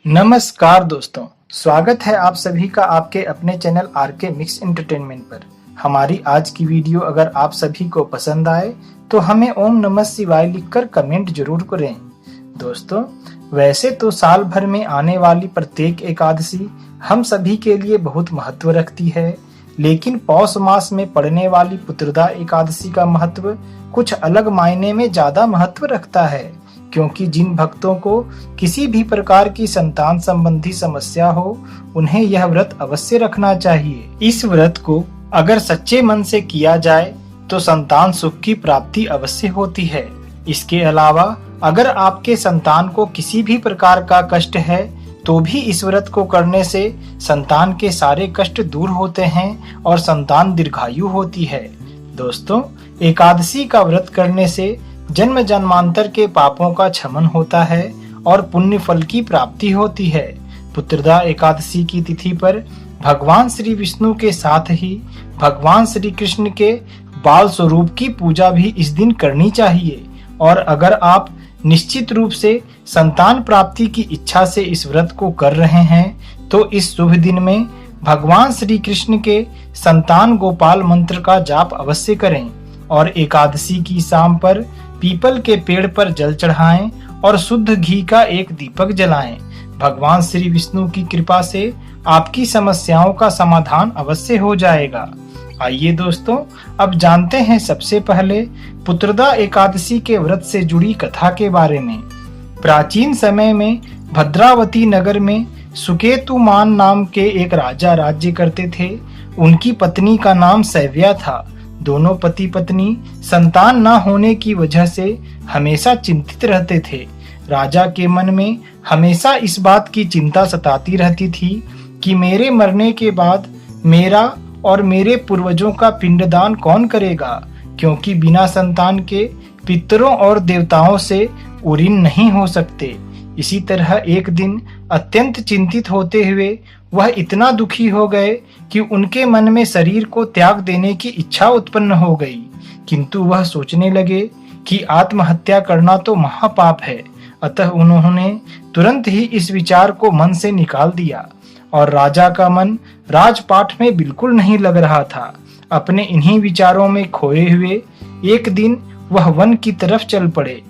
नमस्कार दोस्तों, स्वागत है आप सभी का आपके अपने चैनल आरके मिक्स एंटरटेनमेंट पर। हमारी आज की वीडियो अगर आप सभी को पसंद आए तो हमें ओम नमः शिवाय लिखकर कमेंट जरूर करें। दोस्तों, वैसे तो साल भर में आने वाली प्रत्येक एकादशी हम सभी के लिए बहुत महत्व रखती है, लेकिन पौष मास में पड़ने वाली पुत्रदा एकादशी का महत्व कुछ अलग मायने में ज्यादा महत्व रखता है, क्योंकि जिन भक्तों को किसी भी प्रकार की संतान संबंधी समस्या हो, उन्हें यह व्रत अवश्य रखना चाहिए। इस व्रत को अगर सच्चे मन से किया जाए तो संतान सुख की प्राप्ति अवश्य होती है। इसके अलावा अगर आपके संतान को किसी भी प्रकार का कष्ट है तो भी इस व्रत को करने से संतान के सारे कष्ट दूर होते हैं और संतान दीर्घायु होती है। दोस्तों, एकादशी का व्रत करने से जन्म जन्मांतर के पापों का क्षमन होता है और पुण्य फल की प्राप्ति होती है। पुत्रदा एकादशी की तिथि पर भगवान श्री विष्णु के साथ ही भगवान श्री कृष्ण के बाल स्वरूप की पूजा भी इस दिन करनी चाहिए। और अगर आप निश्चित रूप से संतान प्राप्ति की इच्छा से इस व्रत को कर रहे हैं तो इस शुभ दिन में भगवान श्री कृष्ण के संतान गोपाल मंत्र का जाप अवश्य करें और एकादशी की शाम पर पीपल के पेड़ पर जल चढ़ाएं और शुद्ध घी का एक दीपक जलाएं। भगवान श्री विष्णु की कृपा से आपकी समस्याओं का समाधान अवश्य हो जाएगा। आइए दोस्तों, अब जानते हैं सबसे पहले पुत्रदा एकादशी के व्रत से जुड़ी कथा के बारे में। प्राचीन समय में भद्रावती नगर में सुकेतुमान नाम के एक राजा राज्य करते थे। उनकी पत्नी का नाम सैव्या था। दोनों पति पत्नी संतान न होने की वजह से हमेशा चिंतित रहते थे। राजा के मन में हमेशा इस बात की चिंता सताती रहती थी कि मेरे मरने के बाद मेरा और मेरे पूर्वजों का पिंडदान कौन करेगा, क्योंकि बिना संतान के पितरों और देवताओं से उरीन नहीं हो सकते। इसी तरह एक दिन अत्यंत चिंतित होते हुए वह इतना दुखी हो गए कि उनके मन में शरीर को त्याग देने की इच्छा उत्पन्न हो गई। किंतु वह सोचने लगे कि आत्महत्या करना तो महापाप है। अतः उन्होंने तुरंत ही इस विचार को मन से निकाल दिया और राजा का मन राजपाट में बिल्कुल नहीं लग रहा था। अपने इन्हीं विचारों में खोए हुए एक दिन वह वन की तरफ चल पड़े।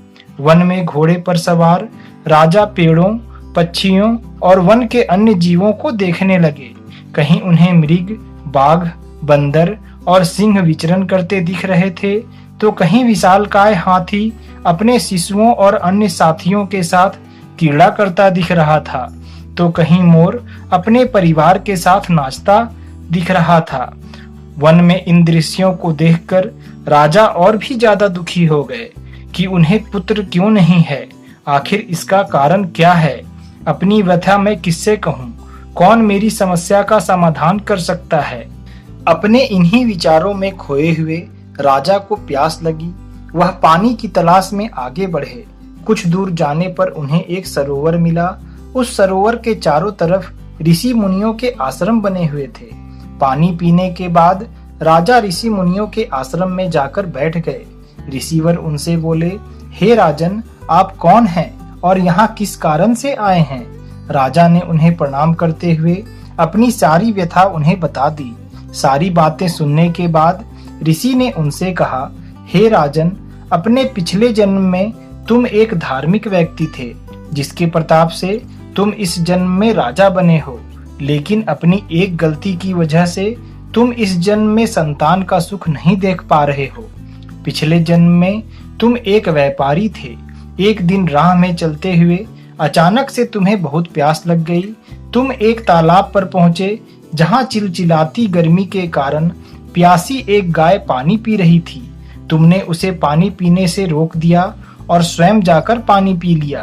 वन में घोड़े पर सवार राजा पेड़ों, पक्षियों और वन के अन्य जीवों को देखने लगे। कहीं उन्हें मृग, बाघ, बंदर और सिंह विचरण करते दिख रहे थे तो कहीं विशालकाय हाथी अपने शिशुओं और अन्य साथियों के साथ क्रीड़ा करता दिख रहा था, तो कहीं मोर अपने परिवार के साथ नाचता दिख रहा था। वन में इन दृश्यों को देखकर राजा और भी ज्यादा दुखी हो गए कि उन्हें पुत्र क्यों नहीं है, आखिर इसका कारण क्या है। अपनी व्यथा मैं किससे कहूँ, कौन मेरी समस्या का समाधान कर सकता है। अपने इन्हीं विचारों में खोए हुए राजा को प्यास लगी। वह पानी की तलाश में आगे बढ़े। कुछ दूर जाने पर उन्हें एक सरोवर मिला। उस सरोवर के चारों तरफ ऋषि मुनियों के आश्रम बने हुए थे। पानी पीने के बाद राजा ऋषि मुनियों के आश्रम में जाकर बैठ गए। ऋषिवर उनसे बोले, हे राजन, आप कौन हैं और यहाँ किस कारण से आए हैं। राजा ने उन्हें प्रणाम करते हुए अपनी सारी व्यथा उन्हें बता दी। सारी बातें सुनने के बाद ऋषि ने उनसे कहा, हे राजन, अपने पिछले जन्म में तुम एक धार्मिक व्यक्ति थे, जिसके प्रताप से तुम इस जन्म में राजा बने हो। लेकिन अपनी एक गलती की वजह से तुम इस जन्म में संतान का सुख नहीं देख पा रहे हो। पिछले जन्म में तुम एक व्यापारी थे। एक दिन राह में चलते हुए अचानक से तुम्हें बहुत प्यास लग गई। तुम एक तालाब पर पहुंचे जहां चिलचिलाती गर्मी के कारण प्यासी एक गाय पानी पी रही थी। तुमने उसे पानी पीने से रोक दिया और स्वयं जाकर पानी पी लिया।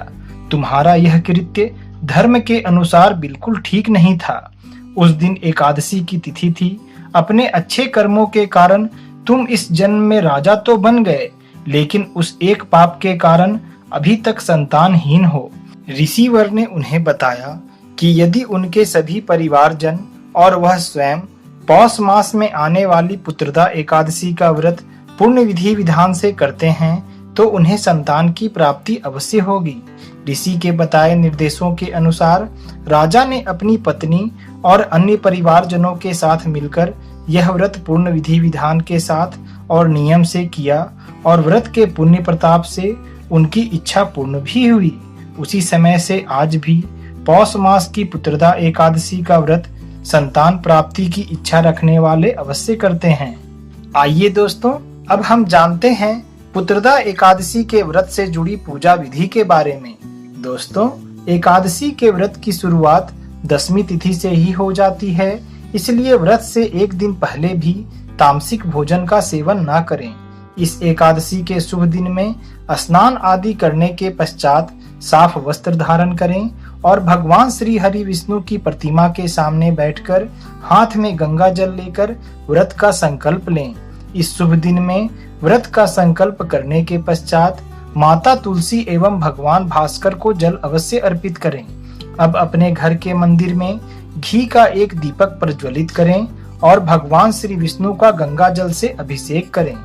तुम्हारा यह कृत्य धर्म के अनुसार बिल्कुल ठीक नहीं था। उस दिन एकादशी की तिथि थी। अपने अच्छे कर्मों के कारण तुम इस जन्म में राजा तो बन गए, लेकिन उस एक पाप के कारण अभी तक संतानहीन हो। ऋषिवर ने उन्हें बताया कि यदि उनके सभी परिवारजन और वह स्वयं पौष मास में आने वाली पुत्रदा एकादशी का व्रत पूर्ण विधि विधान से करते हैं तो उन्हें संतान की प्राप्ति अवश्य होगी। ऋषि के बताए निर्देशों के अनुसार राजा ने अपनी पत्नी और अन्य परिवारजनों के साथ मिलकर यह व्रत पूर्ण विधि विधान के साथ और नियम से किया और व्रत के पुण्य प्रताप से उनकी इच्छा पूर्ण भी हुई। उसी समय से आज भी पौष मास की पुत्रदा एकादशी का व्रत संतान प्राप्ति की इच्छा रखने वाले अवश्य करते हैं। आइए दोस्तों, अब हम जानते हैं पुत्रदा एकादशी के व्रत से जुड़ी पूजा विधि के बारे में। दोस्तों, एकादशी के व्रत की शुरुआत दशमी तिथि से ही हो जाती है, इसलिए व्रत से एक दिन पहले भी तामसिक भोजन का सेवन न करें। इस एकादशी के शुभ दिन में स्नान आदि करने के पश्चात साफ वस्त्र धारण करें और भगवान श्री हरि विष्णु की प्रतिमा के सामने बैठकर हाथ में गंगा जल लेकर व्रत का संकल्प लें। इस शुभ दिन में व्रत का संकल्प करने के पश्चात माता तुलसी एवं भगवान भास्कर को जल अवश्य अर्पित करें। अब अपने घर के मंदिर में घी का एक दीपक प्रज्वलित करें और भगवान श्री विष्णु का गंगा जल से अभिषेक करें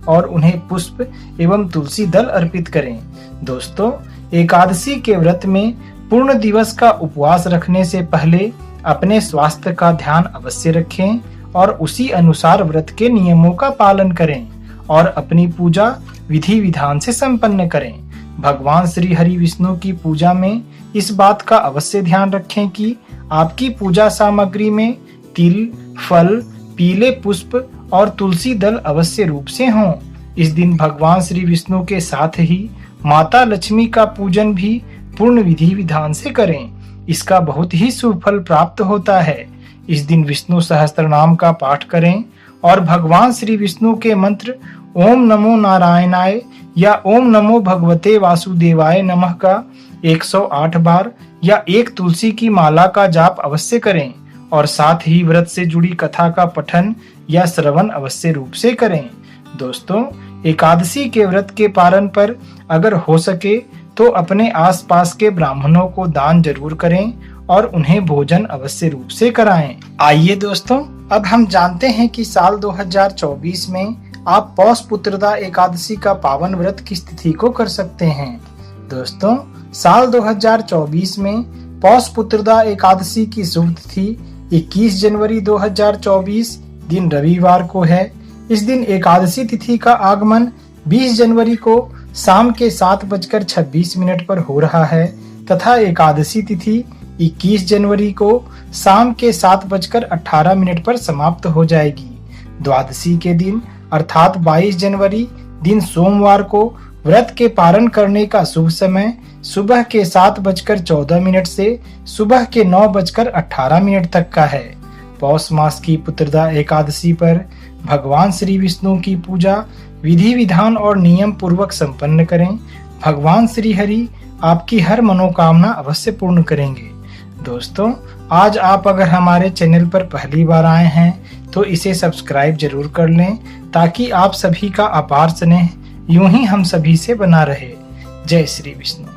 और उन्हें पुष्प एवं तुलसी दल अर्पित करें। दोस्तों, एकादशी के व्रत में पूर्ण दिवस का उपवास रखने से पहले अपने स्वास्थ्य का ध्यान अवश्य रखें और उसी अनुसार व्रत के नियमों का पालन करें और अपनी पूजा विधि विधान से संपन्न करें। भगवान श्री हरि विष्णु की पूजा में इस बात का अवश्य ध्यान रखें कि आपकी पूजा सामग्री में तिल, फल, पीले पुष्प और तुलसी दल अवश्य रूप से हों। इस दिन भगवान श्री विष्णु के साथ ही माता लक्ष्मी का पूजन भी पूर्ण विधि विधान से करें। इसका बहुत ही शुभ फल प्राप्त होता है। इस दिन विष्णु सहस्त्रनाम का पाठ करें और भगवान श्री विष्णु के मंत्र ओम नमो नारायणाय या ओम नमो भगवते वासुदेवाय नमः का 108 बार या एक तुलसी की माला का जाप अवश्य करें और साथ ही व्रत से जुड़ी कथा का पठन या श्रवण अवश्य रूप से करें। दोस्तों, एकादशी के व्रत के पारण पर अगर हो सके तो अपने आसपास के ब्राह्मणों को दान जरूर करें और उन्हें भोजन अवश्य रूप से कराएं। आइए दोस्तों, अब हम जानते हैं कि साल 2024 में आप पौष पुत्रदा एकादशी का पावन व्रत किस तिथि को कर सकते हैं। दोस्तों, साल 2024 में पौष पुत्रदा एकादशी की शुभ तिथि 21 जनवरी 2024 दिन रविवार को है। इस दिन एकादशी तिथि का आगमन 20 जनवरी को शाम के 7:26 पर हो रहा है तथा एकादशी तिथि 21 जनवरी को शाम के 7:18 पर समाप्त हो जाएगी। द्वादशी के दिन अर्थात 22 जनवरी दिन सोमवार को व्रत के पारण करने का शुभ समय सुबह के 7:14 से सुबह के 9:18 तक का है। पौष मास की पुत्रदा एकादशी पर भगवान श्री विष्णु की पूजा विधि विधान और नियम पूर्वक संपन्न करें। भगवान श्री हरि आपकी हर मनोकामना अवश्य पूर्ण करेंगे। दोस्तों, आज आप अगर हमारे चैनल पर पहली बार आए हैं तो इसे सब्सक्राइब जरूर कर लें ताकि आप सभी का अपार स्नेह यूं ही हम सभी से बना रहे। जय श्री विष्णु।